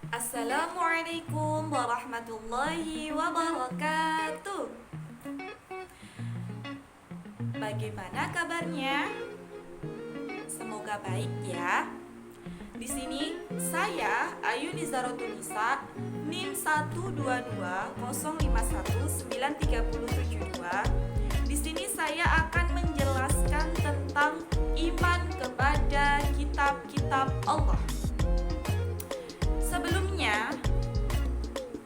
Assalamualaikum warahmatullahi wabarakatuh. Bagaimana kabarnya? Semoga baik ya. Di sini saya Ayu Nizaratul Nisa, NIM 12205193772. Di sini saya akan menjelaskan tentang iman kepada kitab-kitab Allah. Sebelumnya,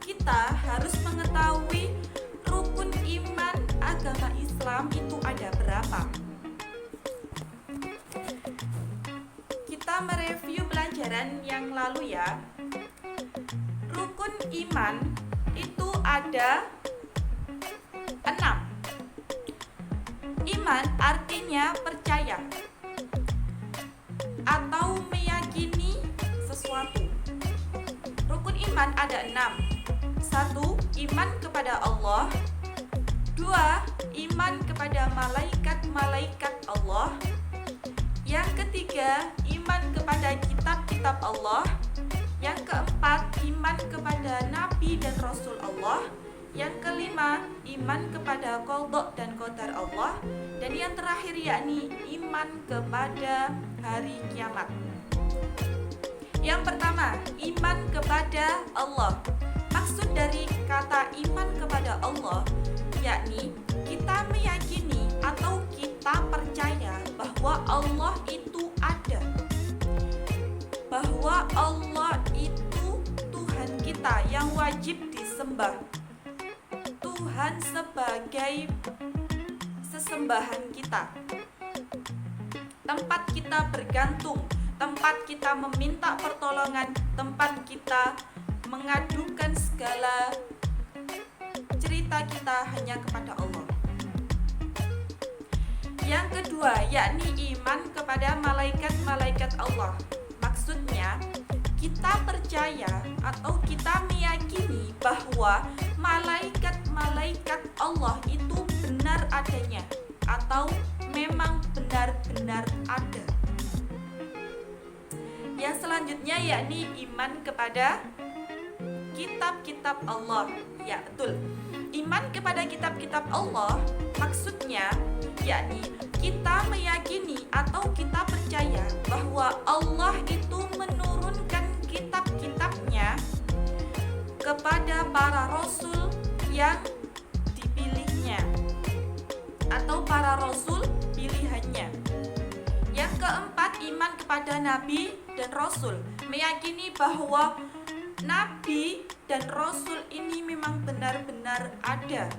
kita harus mengetahui rukun iman agama Islam itu ada berapa. Kita mereview pelajaran yang lalu ya. Rukun iman itu ada 6. Iman artinya percaya atau meyakini sesuatu. Rukun iman ada 6. 1. Iman kepada Allah. 2. Iman kepada malaikat-malaikat Allah. Yang ketiga, iman kepada kitab-kitab Allah. Yang keempat, iman kepada nabi dan rasul Allah. Yang kelima, iman kepada qadha dan qadar Allah. Dan yang terakhir yakni iman kepada hari kiamat. Yang pertama, iman kepada Allah. Maksud dari kata iman kepada Allah yakni kita meyakini atau kita percaya bahwa Allah itu ada. Bahwa Allah itu Tuhan kita yang wajib disembah. Tuhan sebagai sesembahan kita. Tempat kita bergantung, tempat kita meminta pertolongan, tempat kita mengadukan segala cerita kita hanya kepada Allah. Yang kedua, yakni iman kepada malaikat-malaikat Allah. Maksudnya, kita percaya atau kita meyakini bahwa malaikat-malaikat Allah itu benar adanya atau memang benar-benar ada. Yang selanjutnya yakni iman kepada kitab-kitab Allah. Ya, betul. Iman kepada kitab-kitab Allah maksudnya yakni kita meyakini atau kita percaya bahwa Allah itu menurunkan kitab-kitabnya kepada para rasul yang dipilihnya atau para rasul pilihannya. Yang keempat, iman kepada nabi dan rasul, meyakini bahwa nabi dan rasul ini memang benar-benar ada.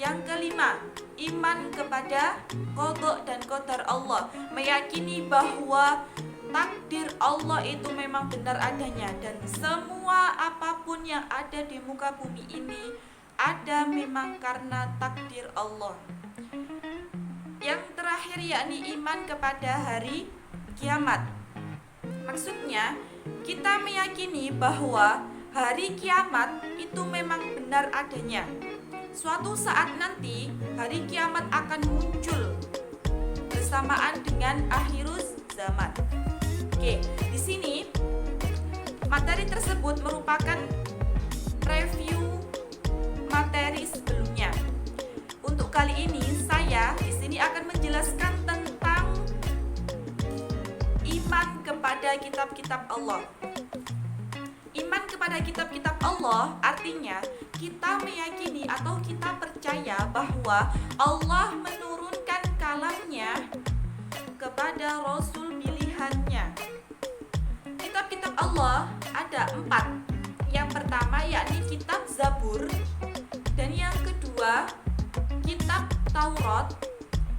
Yang kelima, iman kepada qadha dan qadar Allah, meyakini bahwa takdir Allah itu memang benar adanya dan semua apapun yang ada di muka bumi ini ada memang karena takdir Allah. Yang terakhir yakni iman kepada hari kiamat. Maksudnya, kita meyakini bahwa hari kiamat itu memang benar adanya. Suatu saat nanti hari kiamat akan muncul bersamaan dengan akhirus zaman. Oke, di sini materi tersebut merupakan review materi sebelumnya. Untuk kali ini saya di sini akan menjelaskan tentang iman kepada kitab-kitab Allah. Iman kepada kitab-kitab Allah artinya kita meyakini atau kita percaya bahwa Allah menurunkan kalamnya kepada rasul pilihannya. Kitab-kitab Allah ada 4. Yang pertama yakni kitab Zabur, dan yang kedua kitab Taurat,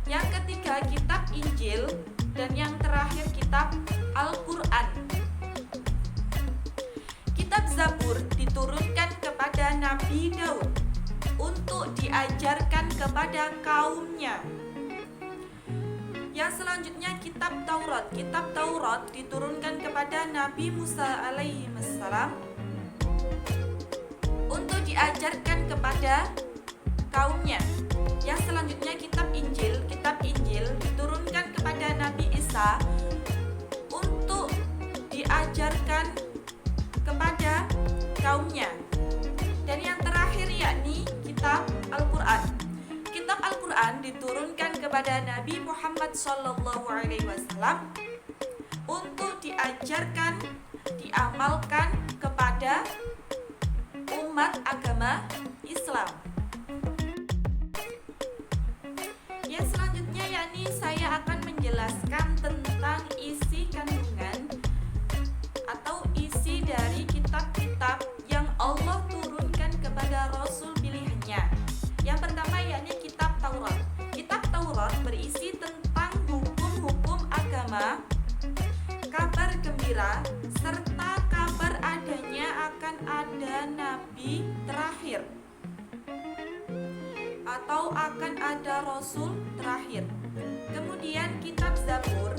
yang ketiga kitab Injil, dan yang terakhir kitab Al-Quran. Kitab Zabur diturunkan kepada Nabi Daud untuk diajarkan kepada kaumnya. Yang selanjutnya kitab Taurat. Kitab Taurat diturunkan kepada Nabi Musa alaihi wassalam untuk diajarkan kepada kaumnya. Yang selanjutnya kitab Injil. Kitab Injil diturunkan kepada Nabi Isa untuk diajarkan kepada kaumnya. Dan yang terakhir yakni kitab Al-Quran. Kitab Al-Quran diturunkan kepada Nabi Muhammad SAW untuk diajarkan, diamalkan kepada umat agama Islam. Yang selanjutnya yakni saya akan menjelaskan tentang isi kandungan atau isi dari kitab-kitab yang Allah turunkan kepada Rasul pilihannya. Yang pertama yakni kitab Taurat. Kitab Taurat berisi tentang hukum-hukum agama, kabar gembira, serta kabar adanya akan ada nabi terakhir atau akan ada rasul terakhir. Kemudian kitab Zabur.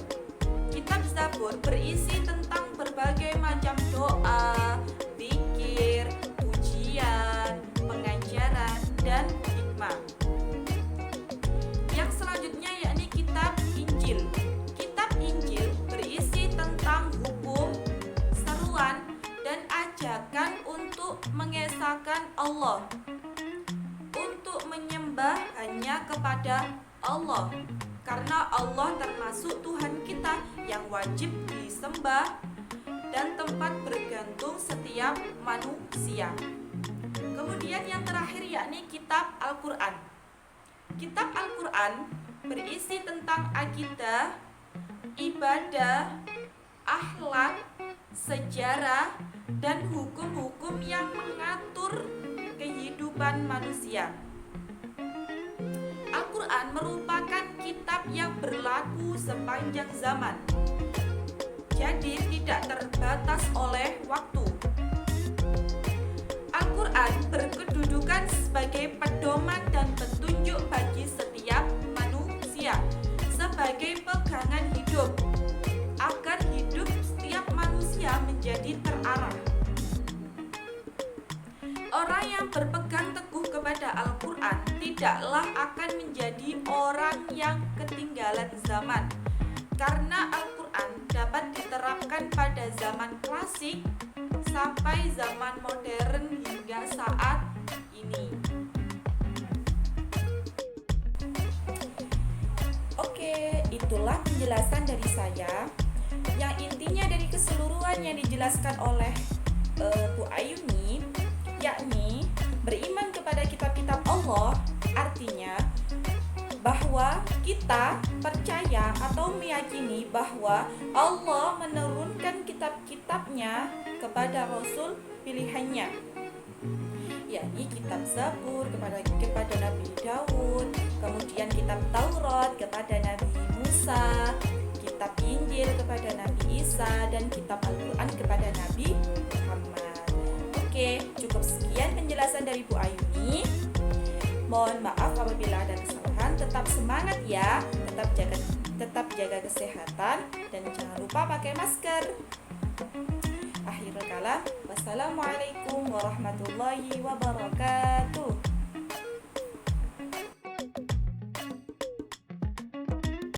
Kitab Zabur berisi tentang berbagai macam doa, zikir, pujian, pengajaran, dan hikmah. Yang selanjutnya yakni kitab Injil. Kitab Injil berisi tentang hukum, seruan, dan ajakan untuk mengesahkan Allah, untuk menyembah hanya kepada Allah, karena Allah termasuk Tuhan kita yang wajib disembah dan tempat bergantung setiap manusia. Kemudian yang terakhir yakni kitab Al-Quran. Kitab Al-Quran berisi tentang akidah, ibadah, akhlak, sejarah, dan hukum-hukum yang mengatur kehidupan manusia. Al-Quran merupakan kitab yang berlaku sepanjang zaman, jadi tidak terbatas oleh waktu. Al-Quran berkedudukan sebagai pedoman dan petunjuk bagi setiap manusia, sebagai pegangan hidup, agar hidup setiap manusia menjadi terarah. Orang yang berpegang teguh kepada Al-Quran tidaklah akan menjadi orang yang ketinggalan zaman, karena Al-Quran dapat diterapkan pada zaman klasik sampai zaman modern hingga saat ini. Oke, itulah penjelasan dari saya. Yang intinya dari keseluruhan yang dijelaskan oleh Bu Ayuni, yakni beriman kepada kitab-kitab Allah, artinya bahwa kita percaya atau meyakini bahwa Allah menurunkan kitab-kitabnya kepada Rasul pilihannya, yakni kitab Zabur kepada Nabi Daud, kemudian kitab Taurat kepada Nabi Musa, kitab Injil kepada Nabi Isa, dan kitab Al-Quran kepada Nabi Muhammad. Oke, cukup sekian penjelasan dari Bu Ayuni. Mohon maaf apabila ada kesalahan. Tetap semangat ya, tetap jaga kesehatan, dan jangan lupa pakai masker. Akhirul kalam, wassalamualaikum warahmatullahi wabarakatuh.